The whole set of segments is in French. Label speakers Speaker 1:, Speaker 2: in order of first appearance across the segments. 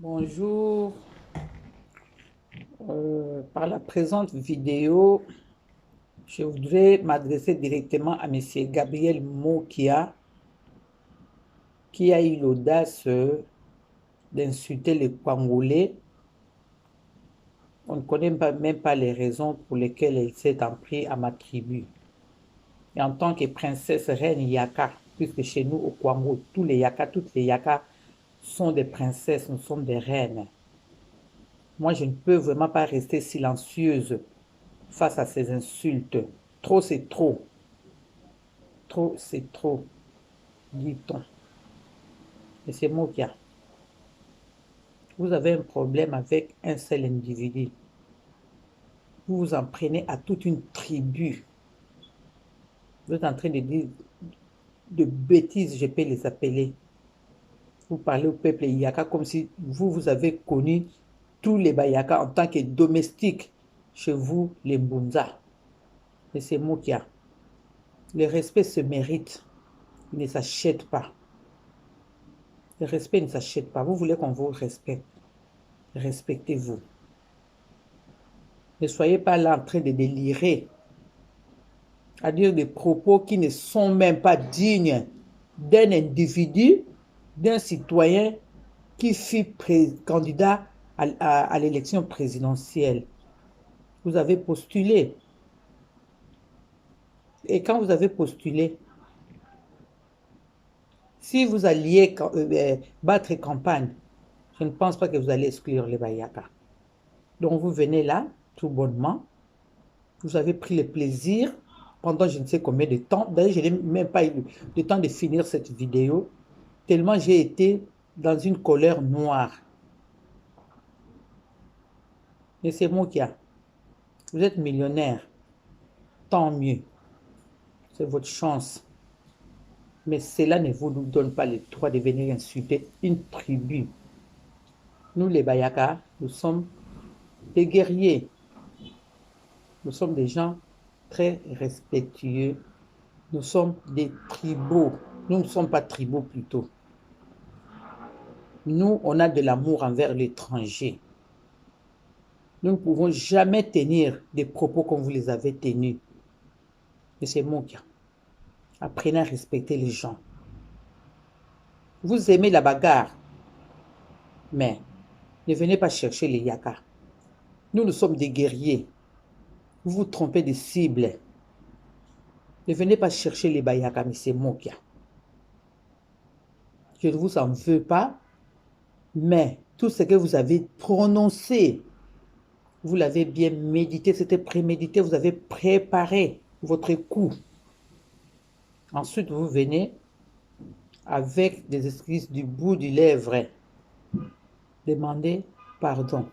Speaker 1: Bonjour. Par la présente vidéo, je voudrais m'adresser directement à Monsieur Gabriel Mokia, qui a eu l'audace d'insulter les Congolais. On ne connaît même pas les raisons pour lesquelles elle s'est en pris à ma tribu. Et en tant que princesse reine Yaka, puisque chez nous au Congo, tous les Yaka, toutes les Yaka sont des princesses, nous sommes des reines. Moi, je ne peux vraiment pas rester silencieuse face à ces insultes. Trop, c'est trop. Trop, c'est trop, dit-on. Monsieur Mokia, vous avez un problème avec un seul individu. Vous vous en prenez à toute une tribu. Vous êtes en train de dire de bêtises, je peux les appeler. Vous parlez au peuple Yaka comme si vous avez connu tous les Bayaka en tant que domestiques chez vous, les Mbunza. Monsieur Mokia, le respect se mérite. Il ne s'achète pas. Le respect ne s'achète pas. Vous voulez qu'on vous respecte. Respectez-vous. Ne soyez pas là en train de délirer, à dire des propos qui ne sont même pas dignes d'un individu, d'un citoyen qui fut candidat à l'élection présidentielle. Vous avez postulé. Et quand vous avez postulé, si vous alliez battre campagne, je ne pense pas que vous allez exclure les Bayaka. Donc vous venez là, tout bonnement. Vous avez pris le plaisir pendant je ne sais combien de temps. D'ailleurs, je n'ai même pas eu le temps de finir cette vidéo, tellement j'ai été dans une colère noire. Et c'est Mokia, vous êtes millionnaire, tant mieux, c'est votre chance. Mais cela ne vous donne pas le droit de venir insulter une tribu. Nous, les Bayaka, nous sommes des guerriers. Nous sommes des gens très respectueux. Nous sommes des tribaux. Nous ne sommes pas tribaux plutôt. Nous, on a de l'amour envers l'étranger. Nous ne pouvons jamais tenir des propos comme vous les avez tenus. Et c'est Mokia. Apprenez à respecter les gens. Vous aimez la bagarre, mais ne venez pas chercher les Yaka. Nous sommes des guerriers. Vous vous trompez de cible. Ne venez pas chercher les Bayaka, mais c'est Mokia. Je ne vous en veux pas, mais tout ce que vous avez prononcé, vous l'avez bien médité, c'était prémédité, vous avez préparé votre coup. Ensuite, vous venez avec des excuses du bout du lèvre. Demandez pardon.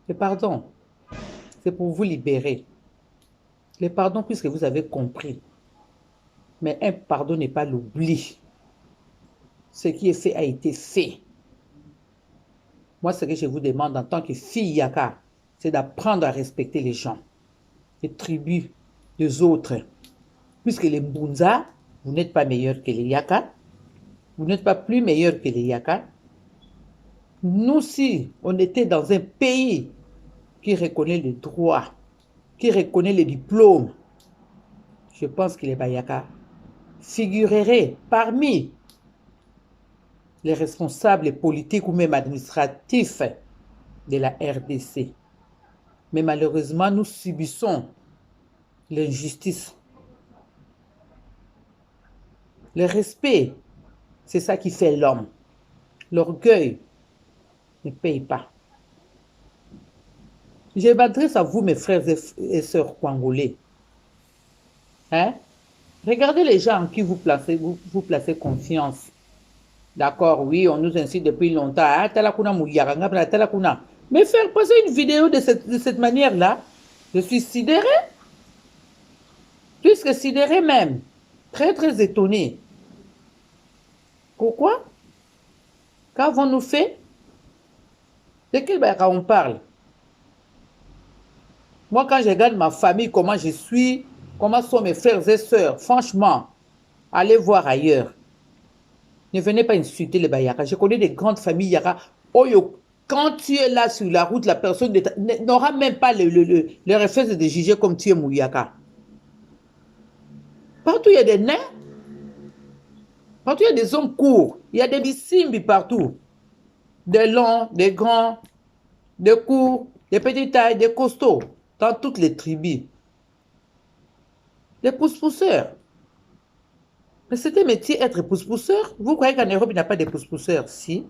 Speaker 1: Le pardon, c'est pour vous libérer. Le pardon, puisque vous avez compris. Mais un pardon n'est pas l'oubli. Ce qui est fait a été fait. Moi, ce que je vous demande en tant que fille Yaka, c'est d'apprendre à respecter les gens, les tribus des autres. Puisque les Mbunza, vous n'êtes pas meilleurs que les Yaka, vous n'êtes pas plus meilleurs que les Yaka. Nous, si on était dans un pays qui reconnaît les droits, qui reconnaît les diplômes, je pense que les Bayaka figureraient parmi les responsables politiques ou même administratifs de la RDC. Mais malheureusement, nous subissons l'injustice. Le respect, c'est ça qui fait l'homme. L'orgueil ne paye pas. Je m'adresse à vous, mes frères et sœurs congolais. Hein? Regardez les gens en qui vous placez confiance. D'accord, oui, on nous incite depuis longtemps. Mais faire passer une vidéo de cette manière-là, je suis sidéré. Plus que sidéré même. Très, très étonné. Pourquoi? Qu'avons-nous fait? De quel Bayaka on parle? Moi, quand je regarde ma famille, comment je suis, comment sont mes frères et sœurs, franchement, allez voir ailleurs. Ne venez pas insulter les Bayaka. Je connais des grandes familles Yaka. Oyo, quand tu es là sur la route, la personne n'aura même pas le réflexe de juger comme tu es Mouyaka. Partout, il y a des nains. Partout, il y a des hommes courts. Il y a des bissimbi partout. Des longs, des grands, des courts, des petites tailles, des costauds. Dans toutes les tribus. Les pousse-pousseurs. Mais c'est un métier être pousse-pousseur. Vous croyez qu'en Europe, il n'y a pas de pousse-pousseurs? Si.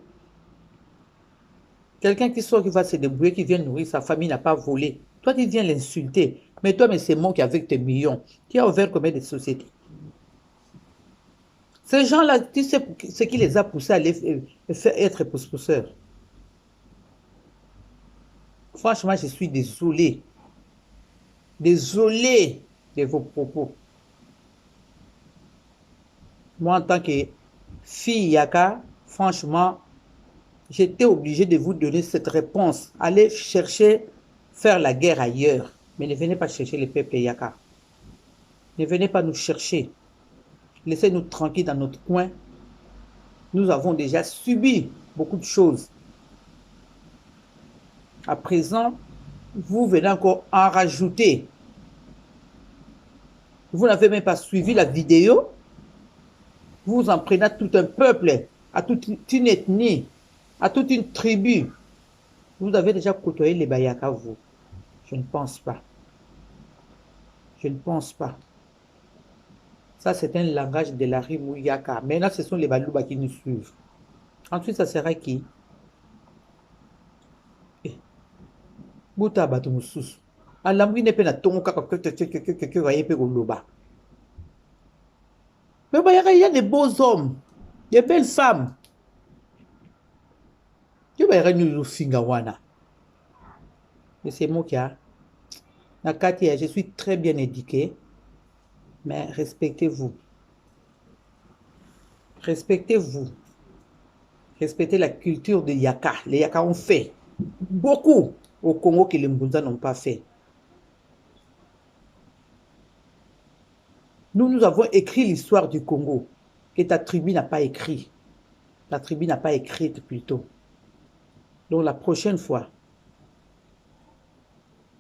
Speaker 1: Quelqu'un qui sort, qui va se débrouiller, qui vient nourrir sa famille, n'a pas volé. Toi, tu viens l'insulter. Mais toi, mais c'est moi qui avec tes millions. Qui a ouvert combien de sociétés? Ces gens-là, tu sais ce qui les a poussés à les faire être pousse-pousseurs. Franchement, je suis désolé. Désolé de vos propos. Moi, en tant que fille Yaka, franchement, j'étais obligé de vous donner cette réponse. Allez chercher, faire la guerre ailleurs. Mais ne venez pas chercher les peuples Yaka. Ne venez pas nous chercher. Laissez-nous tranquilles dans notre coin. Nous avons déjà subi beaucoup de choses. À présent, vous venez encore en rajouter. Vous n'avez même pas suivi la vidéo. Vous en prenez à tout un peuple, à toute une ethnie, à toute une tribu. Vous avez déjà côtoyé les Bayaka, vous? Je ne pense pas. Je ne pense pas. Ça, c'est un langage de la rime Yaka. Maintenant, ce sont les Balouba qui nous suivent. Ensuite, ça sera qui? Bouta Batumusus. Alambi ne pena tongo kaka que voyez pe goloba. Mais il y a des beaux hommes, des belles femmes. Tu vas nous finga wana. Mais c'est moi qui a. Nakati, je suis très bien éduqué. Mais respectez-vous. Respectez-vous. Respectez la culture des Yaka. Les Yaka ont fait beaucoup au Congo que les Mbunza n'ont pas fait. Nous avons écrit l'histoire du Congo, que ta tribu n'a pas écrit. La tribu n'a pas écrite plutôt. Donc la prochaine fois,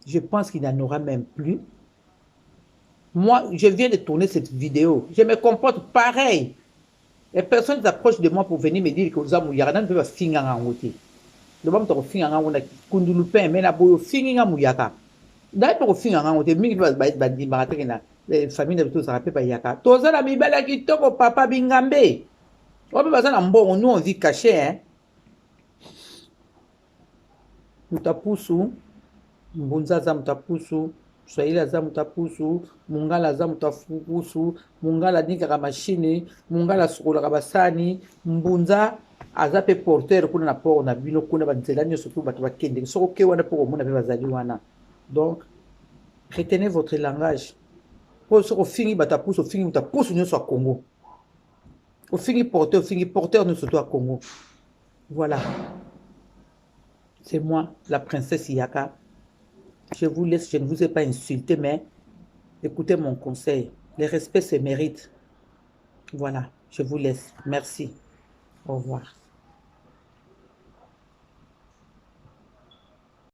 Speaker 1: je pense qu'il n'y en aura même plus. Moi, je viens de tourner cette vidéo. Je me comporte pareil. Les personnes s'approchent de moi pour venir me dire que vous avez un peu de finga en route. Le bam to finga en route, kundulu pen, mais la boyo finga muyaka. D'ailleurs, finga en route, mingi ba di marate na famille de tous ça rappelle pas yaka. Toza la mibala ki toko papa bingambe. On peut passer en bon, nous on vit caché, hein. Mutapusu, mbunza za mutapusu, swahili za mutapusu, mungala za mutafukusu, mungala nika machine, mungala sukola basani, mbunza aza pe porteur kuna na port na bino kuna banzela nyoso tu bato bakende soko ke wana pour mona pe bazali wana. Donc retenez votre langage. Pour ce fini batapusu fini mutapusu nyoso a Congo. Au fini porteur nous surtout à Congo. Voilà. C'est moi, la princesse Yaka. Je vous laisse, je ne vous ai pas insulté, mais écoutez mon conseil. Le respect se mérite. Voilà, je vous laisse. Merci. Au revoir.